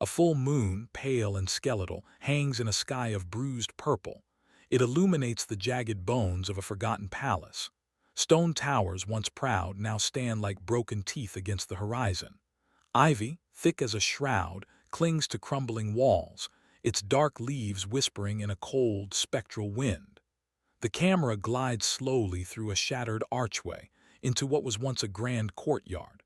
A full moon, pale and skeletal, hangs in a sky of bruised purple. It illuminates the jagged bones of a forgotten palace. Stone towers, once proud, now stand like broken teeth against the horizon. Ivy, thick as a shroud, clings to crumbling walls, its dark leaves whispering in a cold, spectral wind. The camera glides slowly through a shattered archway into what was once a grand courtyard.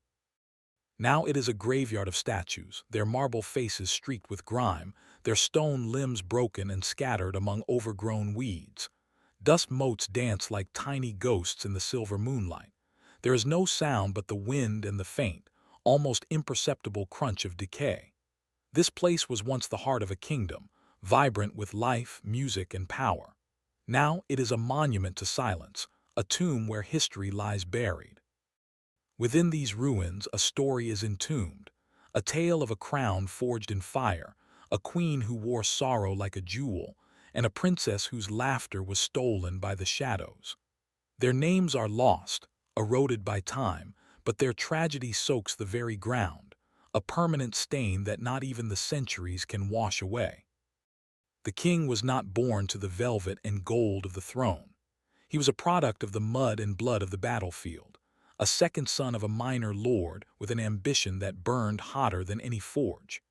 Now it is a graveyard of statues, their marble faces streaked with grime, their stone limbs broken and scattered among overgrown weeds. Dust motes dance like tiny ghosts in the silver moonlight. There is no sound but the wind and the faint, almost imperceptible crunch of decay. This place was once the heart of a kingdom, vibrant with life, music, and power. Now it is a monument to silence, a tomb where history lies buried. Within these ruins, a story is entombed, a tale of a crown forged in fire, a queen who wore sorrow like a jewel, and a princess whose laughter was stolen by the shadows. Their names are lost, eroded by time, but their tragedy soaks the very ground, a permanent stain that not even the centuries can wash away. The king was not born to the velvet and gold of the throne. He was a product of the mud and blood of the battlefield, a second son of a minor lord with an ambition that burned hotter than any forge.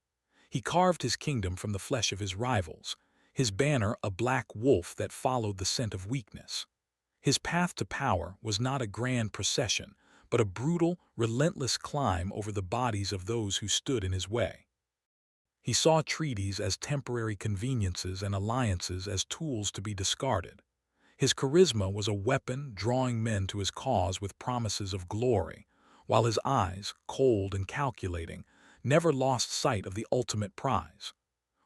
He carved his kingdom from the flesh of his rivals, his banner a black wolf that followed the scent of weakness. His path to power was not a grand procession, but a brutal, relentless climb over the bodies of those who stood in his way. He saw treaties as temporary conveniences and alliances as tools to be discarded. His charisma was a weapon drawing men to his cause with promises of glory, while his eyes, cold and calculating, never lost sight of the ultimate prize.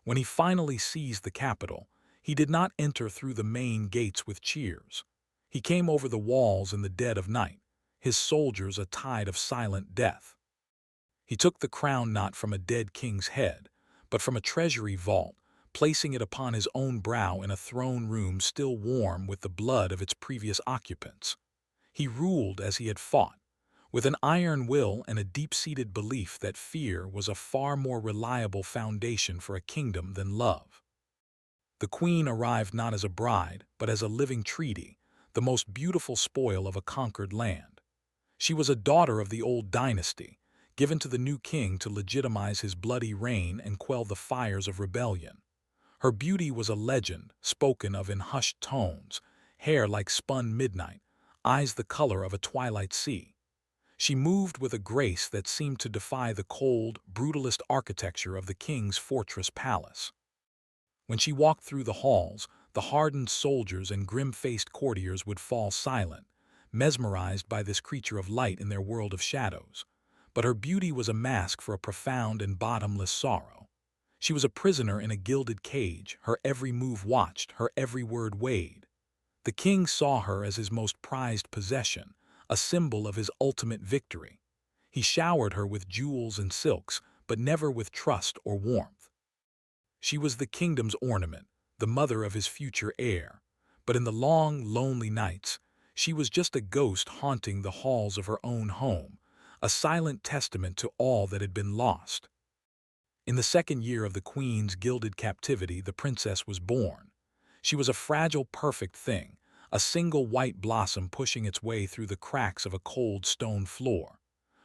When he finally seized the capital, he did not enter through the main gates with cheers. He came over the walls in the dead of night, his soldiers a tide of silent death. He took the crown not from a dead king's head, but from a treasury vault, placing it upon his own brow in a throne room still warm with the blood of its previous occupants. He ruled as he had fought, with an iron will and a deep-seated belief that fear was a far more reliable foundation for a kingdom than love. The queen arrived not as a bride, but as a living treaty, the most beautiful spoil of a conquered land. She was a daughter of the old dynasty, given to the new king to legitimize his bloody reign and quell the fires of rebellion. Her beauty was a legend, spoken of in hushed tones, hair like spun midnight, eyes the color of a twilight sea. She moved with a grace that seemed to defy the cold, brutalist architecture of the king's fortress palace. When she walked through the halls, the hardened soldiers and grim-faced courtiers would fall silent, mesmerized by this creature of light in their world of shadows. But her beauty was a mask for a profound and bottomless sorrow. She was a prisoner in a gilded cage, her every move watched, her every word weighed. The king saw her as his most prized possession, a symbol of his ultimate victory. He showered her with jewels and silks, but never with trust or warmth. She was the kingdom's ornament, the mother of his future heir. But in the long, lonely nights, she was just a ghost haunting the halls of her own home, a silent testament to all that had been lost. In the second year of the queen's gilded captivity, the princess was born. She was a fragile, perfect thing, a single white blossom pushing its way through the cracks of a cold stone floor.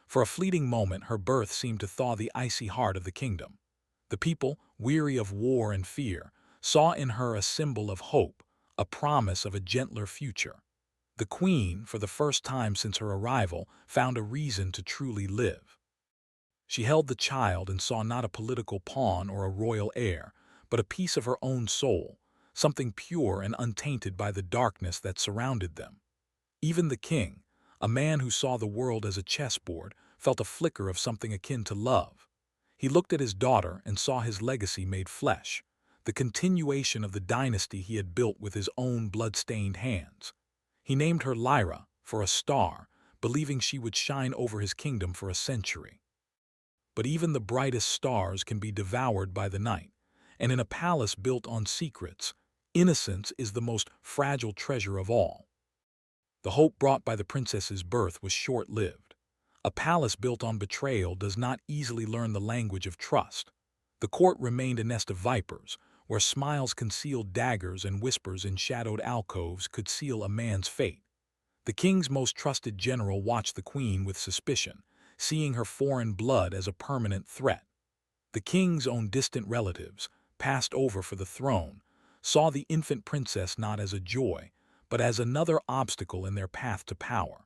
For a fleeting moment, her birth seemed to thaw the icy heart of the kingdom. The people, weary of war and fear, saw in her a symbol of hope, a promise of a gentler future. The queen, for the first time since her arrival, found a reason to truly live. She held the child and saw not a political pawn or a royal heir, but a piece of her own soul, something pure and untainted by the darkness that surrounded them. Even the king, a man who saw the world as a chessboard, felt a flicker of something akin to love. He looked at his daughter and saw his legacy made flesh, the continuation of the dynasty he had built with his own blood-stained hands. He named her Lyra, for a star, believing she would shine over his kingdom for a century. But even the brightest stars can be devoured by the night, and in a palace built on secrets, innocence is the most fragile treasure of all. The hope brought by the princess's birth was short-lived. A palace built on betrayal does not easily learn the language of trust. The court remained a nest of vipers, where smiles concealed daggers and whispers in shadowed alcoves could seal a man's fate. The king's most trusted general watched the queen with suspicion, seeing her foreign blood as a permanent threat. The king's own distant relatives, passed over for the throne, saw the infant princess not as a joy, but as another obstacle in their path to power.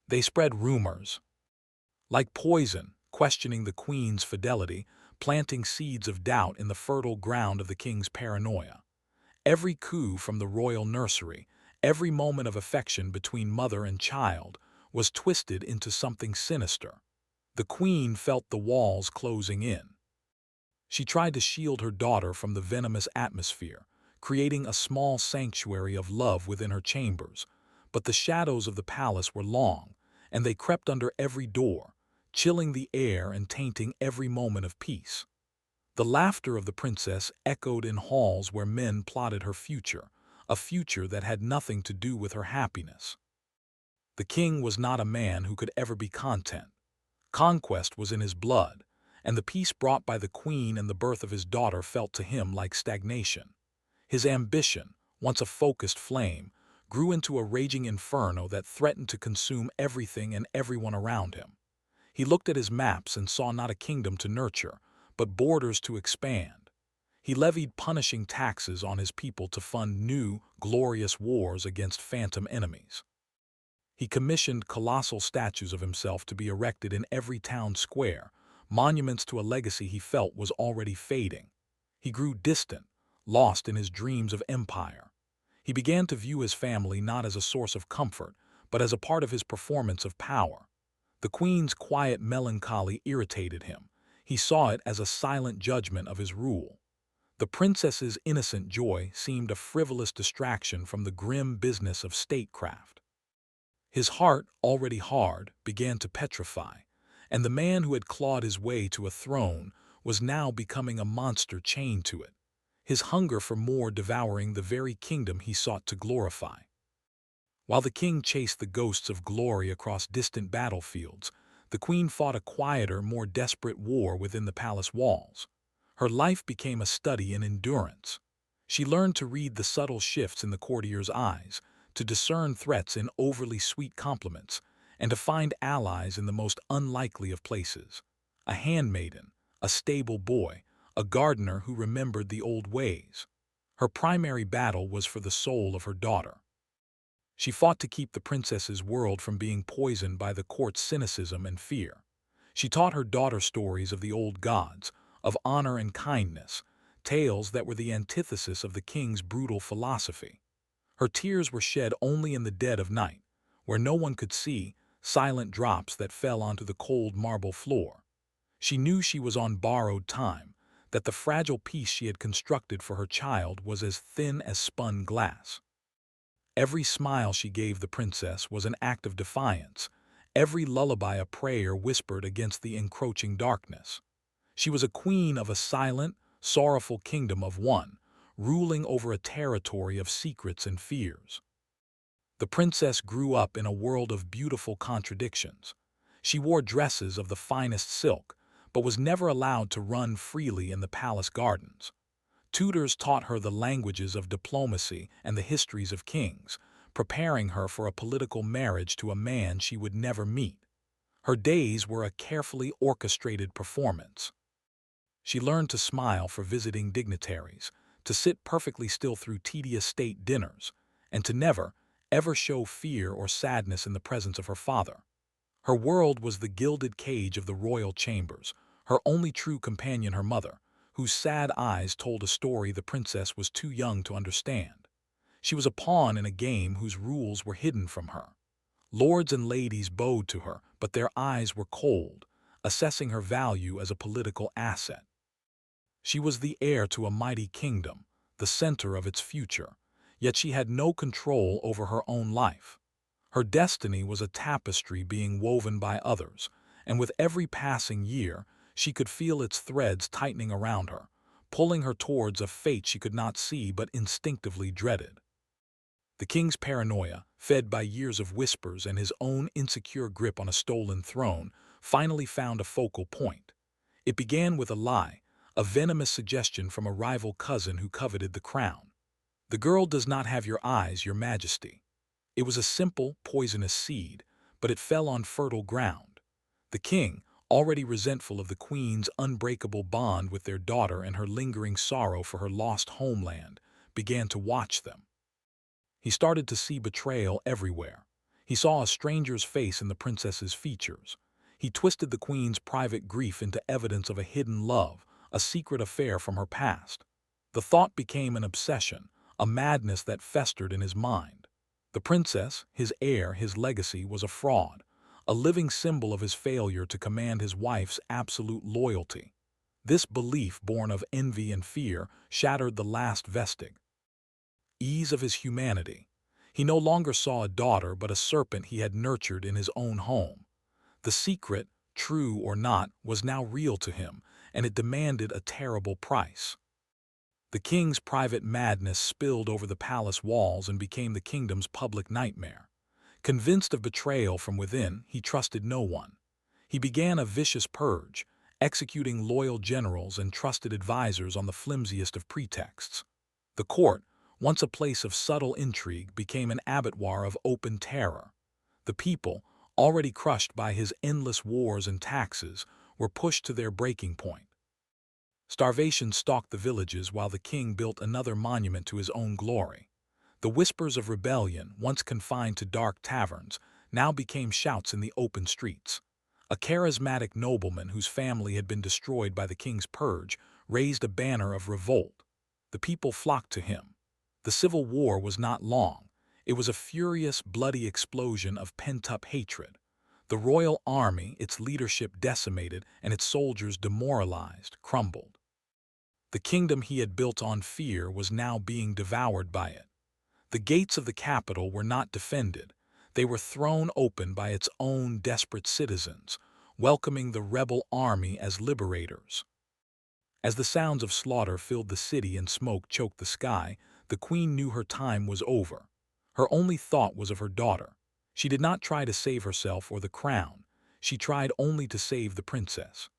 They spread rumors, like poison, questioning the queen's fidelity, planting seeds of doubt in the fertile ground of the king's paranoia. Every coup from the royal nursery, every moment of affection between mother and child, was twisted into something sinister. The queen felt the walls closing in. She tried to shield her daughter from the venomous atmosphere, creating a small sanctuary of love within her chambers. But the shadows of the palace were long, and they crept under every door, chilling the air and tainting every moment of peace. The laughter of the princess echoed in halls where men plotted her future, a future that had nothing to do with her happiness. The king was not a man who could ever be content. Conquest was in his blood, and the peace brought by the queen and the birth of his daughter felt to him like stagnation. His ambition, once a focused flame, grew into a raging inferno that threatened to consume everything and everyone around him. He looked at his maps and saw not a kingdom to nurture, but borders to expand. He levied punishing taxes on his people to fund new, glorious wars against phantom enemies. He commissioned colossal statues of himself to be erected in every town square, monuments to a legacy he felt was already fading. He grew distant, lost in his dreams of empire. He began to view his family not as a source of comfort, but as a part of his performance of power. The queen's quiet melancholy irritated him. He saw it as a silent judgment of his rule. The princess's innocent joy seemed a frivolous distraction from the grim business of statecraft. His heart, already hard, began to petrify, and the man who had clawed his way to a throne was now becoming a monster chained to it, his hunger for more devouring the very kingdom he sought to glorify. While the king chased the ghosts of glory across distant battlefields, the queen fought a quieter, more desperate war within the palace walls. Her life became a study in endurance. She learned to read the subtle shifts in the courtier's eyes, to discern threats in overly sweet compliments, and to find allies in the most unlikely of places. A handmaiden, a stable boy, a gardener who remembered the old ways. Her primary battle was for the soul of her daughter. She fought to keep the princess's world from being poisoned by the court's cynicism and fear. She taught her daughter stories of the old gods, of honor and kindness, tales that were the antithesis of the king's brutal philosophy. Her tears were shed only in the dead of night, where no one could see, silent drops that fell onto the cold marble floor. She knew she was on borrowed time, that the fragile peace she had constructed for her child was as thin as spun glass. Every smile she gave the princess was an act of defiance, every lullaby a prayer whispered against the encroaching darkness. She was a queen of a silent, sorrowful kingdom of one, ruling over a territory of secrets and fears. The princess grew up in a world of beautiful contradictions. She wore dresses of the finest silk, but was never allowed to run freely in the palace gardens. Tutors taught her the languages of diplomacy and the histories of kings, preparing her for a political marriage to a man she would never meet. Her days were a carefully orchestrated performance. She learned to smile for visiting dignitaries, to sit perfectly still through tedious state dinners, and to never, ever show fear or sadness in the presence of her father. Her world was the gilded cage of the royal chambers, her only true companion her mother, whose sad eyes told a story the princess was too young to understand. She was a pawn in a game whose rules were hidden from her. Lords and ladies bowed to her, but their eyes were cold, assessing her value as a political asset. She was the heir to a mighty kingdom, the center of its future, yet she had no control over her own life. Her destiny was a tapestry being woven by others, and with every passing year, she could feel its threads tightening around her, pulling her towards a fate she could not see but instinctively dreaded. The king's paranoia, fed by years of whispers and his own insecure grip on a stolen throne, finally found a focal point. It began with a a venomous suggestion from a rival cousin who coveted the crown. "The girl does not have your eyes, your majesty." It was a simple, poisonous seed, but it fell on fertile ground. The king, already resentful of the queen's unbreakable bond with their daughter and her lingering sorrow for her lost homeland, began to watch them. He started to see betrayal everywhere. He saw a stranger's face in the princess's features. He twisted the queen's private grief into evidence of a hidden love, a secret affair from her past. The thought became an obsession, a madness that festered in his mind. The princess, his heir, his legacy, was a fraud, a living symbol of his failure to command his wife's absolute loyalty. This belief, born of envy and fear, shattered the last vestige ease of his humanity. He no longer saw a daughter but a serpent he had nurtured in his own home. The secret, true or not, was now real to him, and it demanded a terrible price. The king's private madness spilled over the palace walls and became the kingdom's public nightmare. Convinced of betrayal from within, he trusted no one. He began a vicious purge, executing loyal generals and trusted advisors on the flimsiest of pretexts. The court, once a place of subtle intrigue, became an abattoir of open terror. The people, already crushed by his endless wars and taxes, were pushed to their breaking point. Starvation stalked the villages while the king built another monument to his own glory. The whispers of rebellion, once confined to dark taverns, now became shouts in the open streets. A charismatic nobleman whose family had been destroyed by the king's purge raised a banner of revolt. The people flocked to him. The civil war was not long. It was a furious, bloody explosion of pent-up hatred. The royal army, its leadership decimated and its soldiers demoralized, crumbled. The kingdom he had built on fear was now being devoured by it. The gates of the capital were not defended. They were thrown open by its own desperate citizens, welcoming the rebel army as liberators. As the sounds of slaughter filled the city and smoke choked the sky, the queen knew her time was over. Her only thought was of her daughter. She did not try to save herself or the crown. She tried only to save the princess.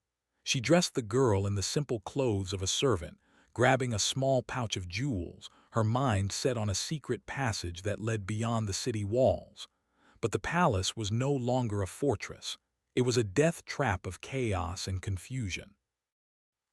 She dressed the girl in the simple clothes of a servant, grabbing a small pouch of jewels, her mind set on a secret passage that led beyond the city walls. But the palace was no longer a fortress. It was a death trap of chaos and confusion.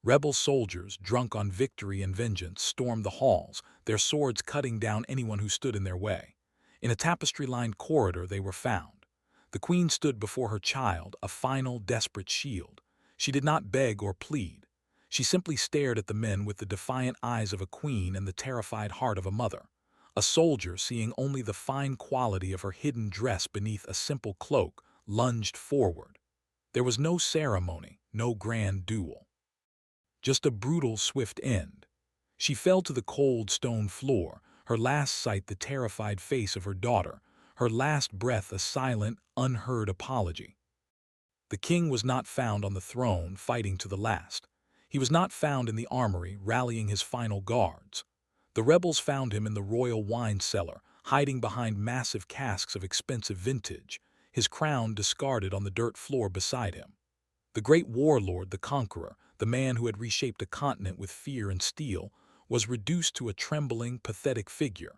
Rebel soldiers, drunk on victory and vengeance, stormed the halls, their swords cutting down anyone who stood in their way. In a tapestry-lined corridor they were found. The queen stood before her child, a final, desperate shield. She did not beg or plead. She simply stared at the men with the defiant eyes of a queen and the terrified heart of a mother. A soldier, seeing only the fine quality of her hidden dress beneath a simple cloak, lunged forward. There was no ceremony, no grand duel. Just a brutal, swift end. She fell to the cold stone floor, her last sight the terrified face of her daughter, her last breath a silent, unheard apology. The king was not found on the throne, fighting to the last. He was not found in the armory, rallying his final guards. The rebels found him in the royal wine cellar, hiding behind massive casks of expensive vintage, his crown discarded on the dirt floor beside him. The great warlord, the conqueror, the man who had reshaped a continent with fear and steel, was reduced to a trembling, pathetic figure.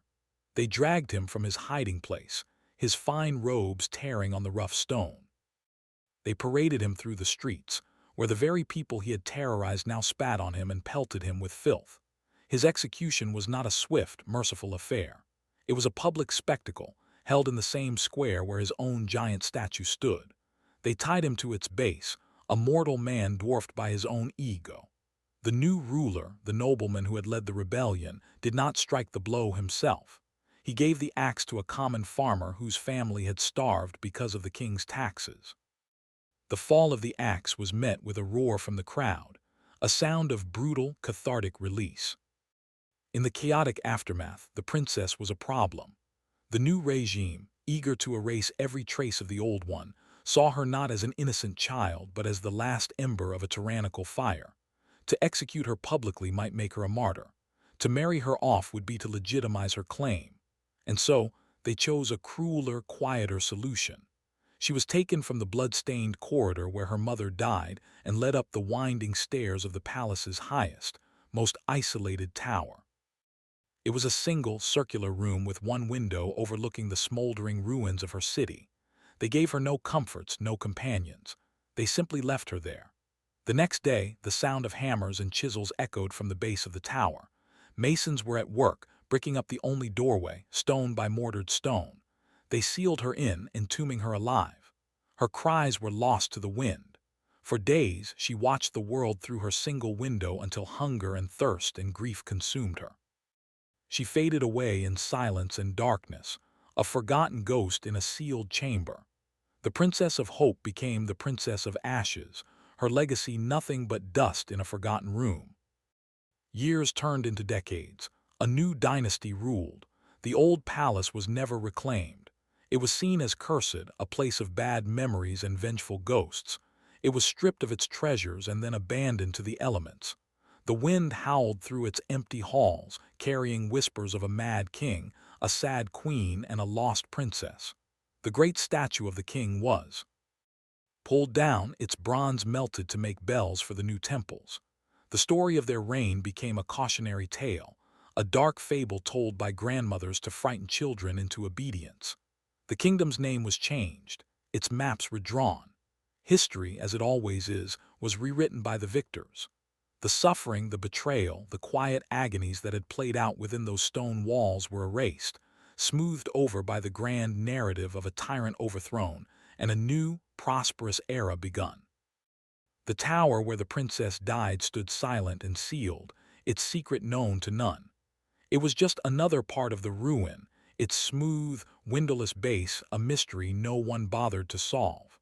They dragged him from his hiding place, his fine robes tearing on the rough stone. They paraded him through the streets, where the very people he had terrorized now spat on him and pelted him with filth. His execution was not a swift, merciful affair. It was a public spectacle, held in the same square where his own giant statue stood. They tied him to its base, a mortal man dwarfed by his own ego. The new ruler, the nobleman who had led the rebellion, did not strike the blow himself. He gave the axe to a common farmer whose family had starved because of the king's taxes. The fall of the axe was met with a roar from the crowd, a sound of brutal, cathartic release. In the chaotic aftermath, the princess was a problem. The new regime, eager to erase every trace of the old one, saw her not as an innocent child but as the last ember of a tyrannical fire. To execute her publicly might make her a martyr. To marry her off would be to legitimize her claim. And so, they chose a crueler, quieter solution. She was taken from the blood-stained corridor where her mother died and led up the winding stairs of the palace's highest, most isolated tower. It was a single, circular room with one window overlooking the smoldering ruins of her city. They gave her no comforts, no companions. They simply left her there. The next day, the sound of hammers and chisels echoed from the base of the tower. Masons were at work, bricking up the only doorway, stone by mortared stone. They sealed her in, entombing her alive. Her cries were lost to the wind. For days, she watched the world through her single window until hunger and thirst and grief consumed her. She faded away in silence and darkness, a forgotten ghost in a sealed chamber. The Princess of Hope became the Princess of Ashes, her legacy nothing but dust in a forgotten room. Years turned into decades. A new dynasty ruled. The old palace was never reclaimed. It was seen as cursed, a place of bad memories and vengeful ghosts. It was stripped of its treasures and then abandoned to the elements. The wind howled through its empty halls, carrying whispers of a mad king, a sad queen, and a lost princess. The great statue of the king was pulled down, its bronze melted to make bells for the new temples. The story of their reign became a cautionary tale, a dark fable told by grandmothers to frighten children into obedience. The kingdom's name was changed, its maps redrawn. History, as it always is, was rewritten by the victors. The suffering, the betrayal, the quiet agonies that had played out within those stone walls were erased, smoothed over by the grand narrative of a tyrant overthrown and a new, prosperous era begun. The tower where the princess died stood silent and sealed, its secret known to none. It was just another part of the ruin, its smooth, windowless base a mystery no one bothered to solve.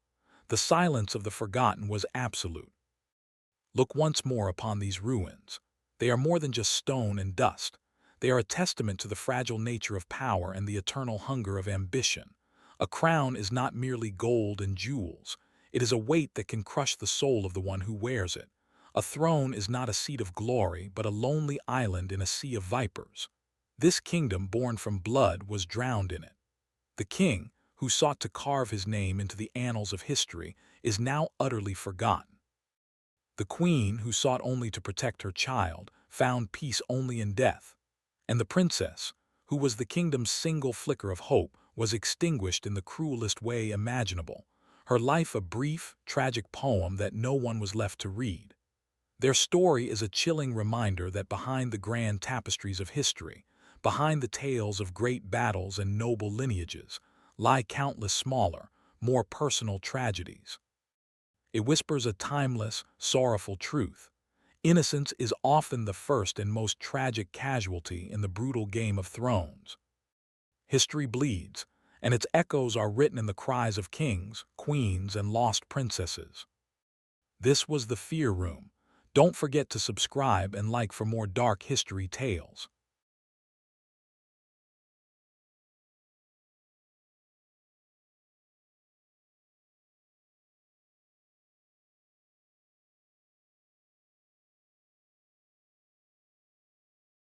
The silence of the forgotten was absolute. Look once more upon these ruins. They are more than just stone and dust. They are a testament to the fragile nature of power and the eternal hunger of ambition. A crown is not merely gold and jewels. It is a weight that can crush the soul of the one who wears it. A throne is not a seat of glory, but a lonely island in a sea of vipers. This kingdom, born from blood, was drowned in it. The king, who sought to carve his name into the annals of history, is now utterly forgotten. The queen, who sought only to protect her child, found peace only in death. And the princess, who was the kingdom's single flicker of hope, was extinguished in the cruelest way imaginable. Her life a brief, tragic poem that no one was left to read. Their story is a chilling reminder that behind the grand tapestries of history, behind the tales of great battles and noble lineages, lie countless smaller, more personal tragedies. It whispers a timeless, sorrowful truth. Innocence is often the first and most tragic casualty in the brutal Game of Thrones. History bleeds, and its echoes are written in the cries of kings, queens, and lost princesses. This was the Fear Room. Don't forget to subscribe and like for more dark history tales.